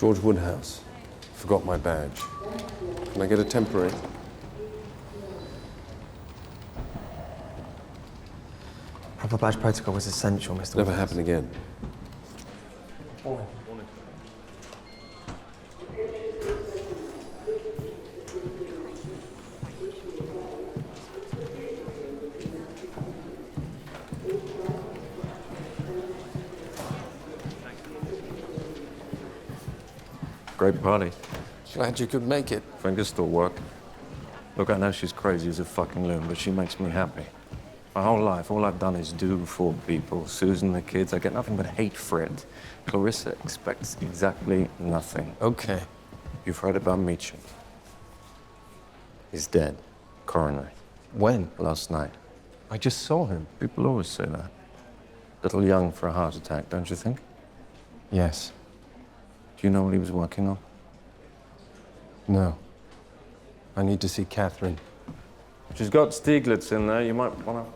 George Woodhouse. Forgot my badge. Can I get a temporary? Proper badge protocol was essential, Mr. Never Woodhouse. happen again. Great party. Glad you could make it. Fingers still work. Look, I know she's crazy as a fucking loon, but she makes me happy. My whole life, all I've done is do for people. Susan, the kids, I get nothing but hate for it. Clarissa expects exactly nothing. Okay. You've heard about Meacham. He's dead. Coronary. When? Last night. I just saw him. People always say that. Little young for a heart attack, don't you think? Yes. Do you know what he was working on? No. I need to see Kathryn. She's got Stieglitz in there. You might want to...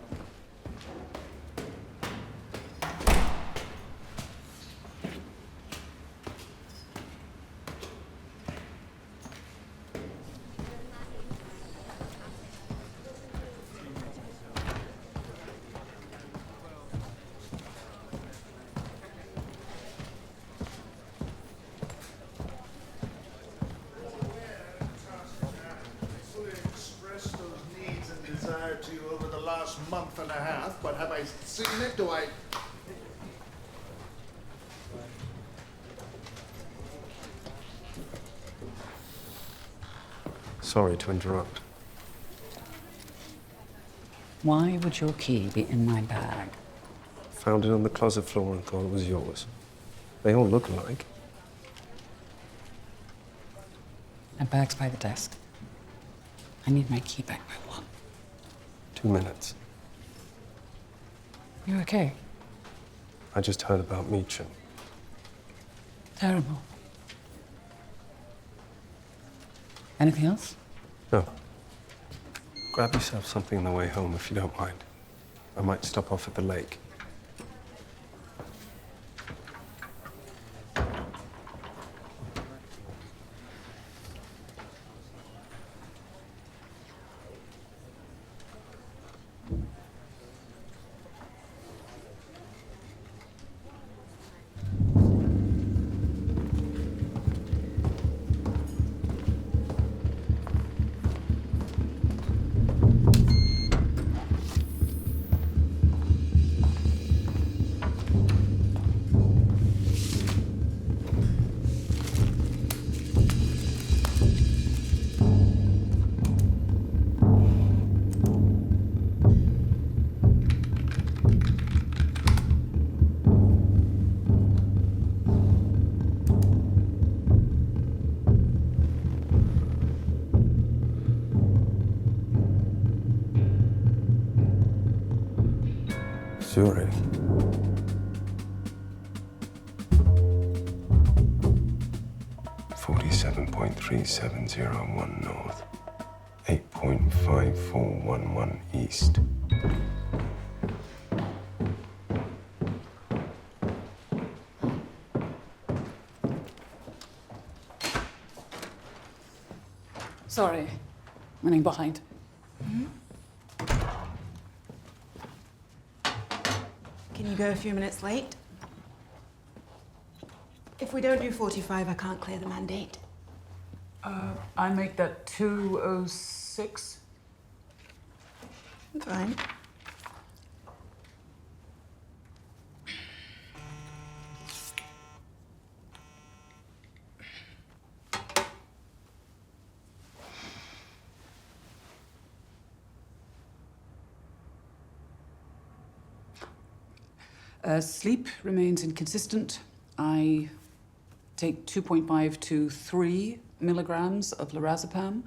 To you over the last month and a half, but have I seen it? Do I? Sorry to interrupt. Why would your key be in my bag? Found it on the closet floor and thought it was yours. They all look alike. My bag's by the desk. I need my key back by 1. 2 minutes. You okay? I just heard about Meacham. Terrible. Anything else? No. Grab yourself something on the way home if you don't mind. I might stop off at the lake. Zurich. .37001 north, 8.5411 east. Sorry, running behind. Can you go a few minutes late? If we don't do 45, I can't clear the mandate. I make that 2:06. Fine. Sleep remains inconsistent. I take 2.5 to 3 milligrams of lorazepam,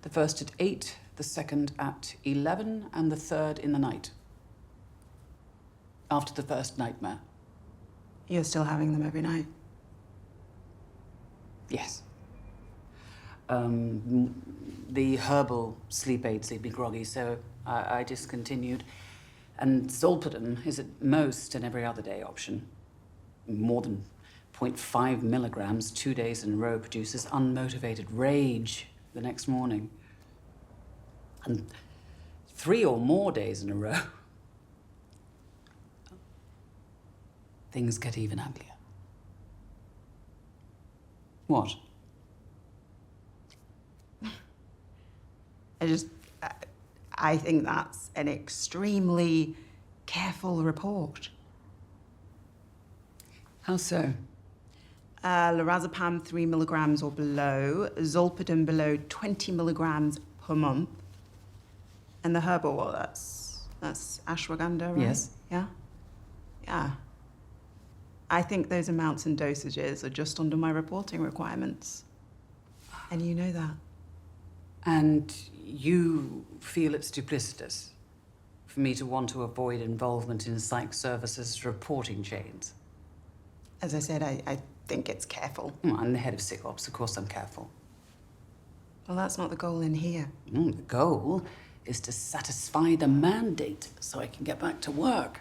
the first at 8, the second at 11, and the third in the night, after the first nightmare. You're still having them every night? Yes. The herbal sleep aids leave me groggy, so I discontinued. And zolpidem is at most an every other day option. More than 0.5 milligrams 2 days in a row produces unmotivated rage the next morning. And 3 or more days in a row, things get even uglier. What? I think that's an extremely careful report. How so? Lorazepam 3 milligrams or below, zolpidem below 20 milligrams per month. And the herbal, well, that's ashwagandha, right? Yes. Yeah? Yeah. I think those amounts and dosages are just under my reporting requirements. And you know that. And you feel it's duplicitous for me to want to avoid involvement in psych services reporting chains? As I said, I think it's careful. I'm the head of Psych Ops, of course I'm careful. Well, that's not the goal in here. The goal is to satisfy the mandate so I can get back to work.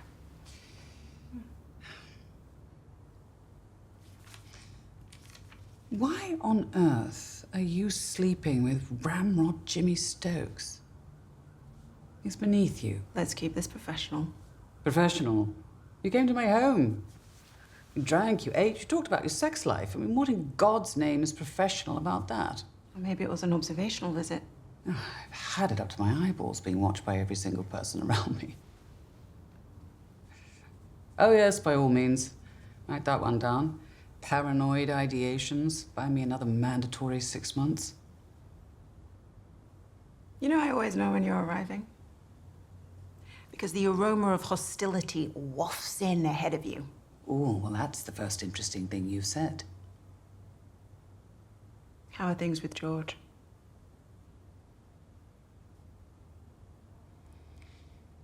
Why on earth are you sleeping with Ramrod Jimmy Stokes? He's beneath you. Let's keep this professional. Professional? You came to my home. You drank, you ate, you talked about your sex life. I mean, what in God's name is professional about that? Or maybe it was an observational visit. I've had it up to my eyeballs being watched by every single person around me. Oh yes, by all means. Write that one down. Paranoid ideations. Buy me another mandatory 6 months. You know, I always know when you're arriving. Because the aroma of hostility wafts in ahead of you. Oh, well, that's the first interesting thing you've said. How are things with George?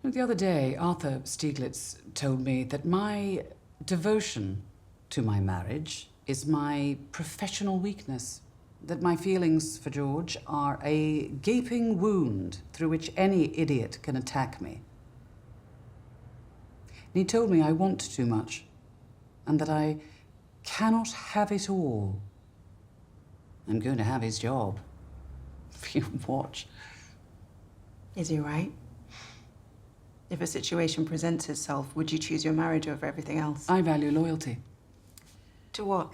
The other day, Arthur Stieglitz told me that my devotion to my marriage is my professional weakness. That my feelings for George are a gaping wound through which any idiot can attack me. And he told me I want too much, and that I cannot have it all. I'm going to have his job. You watch. Is he right? If a situation presents itself, would you choose your marriage over everything else? I value loyalty. To what?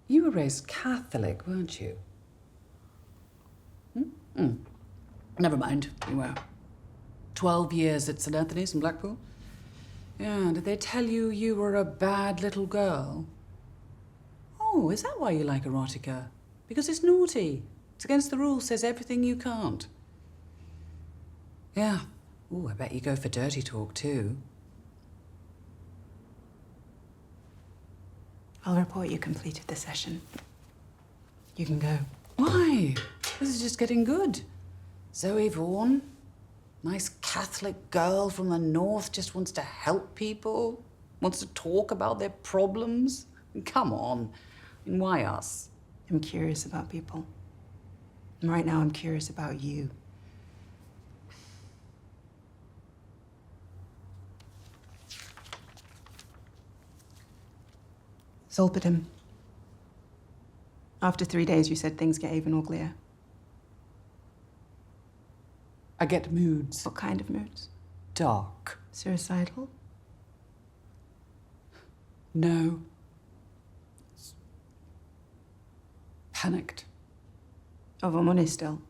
You were raised Catholic, weren't you? Never mind, you were. 12 years at St. Anthony's in Blackpool. Yeah, did they tell you you were a bad little girl? Oh, is that why you like erotica? Because it's naughty. It's against the rules, says everything you can't. Yeah. Ooh, I bet you go for dirty talk, too. I'll report you completed the session. You can go. Why? This is just getting good. Zoe Vaughan, nice Catholic girl from the north, just wants to help people, wants to talk about their problems. Come on. I mean, why us? I'm curious about people. And right now, I'm curious about you. Zolpidem. After 3 days, you said things get even uglier. I get moods. What kind of moods? Dark. Suicidal? No. Panicked. Over money still.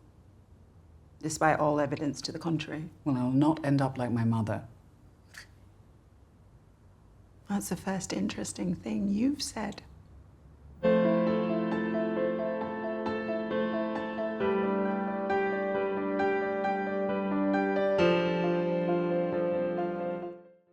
Despite all evidence to the contrary. Well, I'll not end up like my mother. That's the first interesting thing you've said.